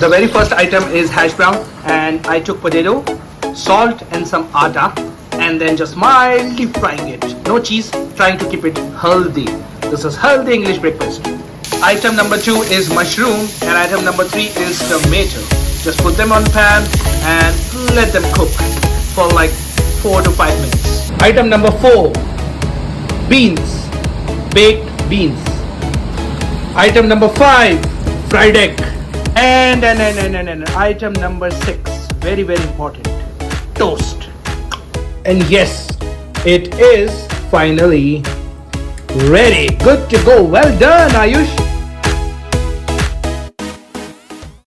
the very first item is hash brown, and I took potato, salt and some atta, and then just mildly frying it. No cheese, trying to keep it healthy. This is healthy English breakfast. Item number 2 is mushroom, and item number 3 is tomato. Just put them on pan and let them cook for like 4 to 5 minutes. Item number 4, beans, baked beans. Item number 5, fried egg. And item number 6, very important, toast. And yes, it is finally ready. Good to go. Well done, Ayush.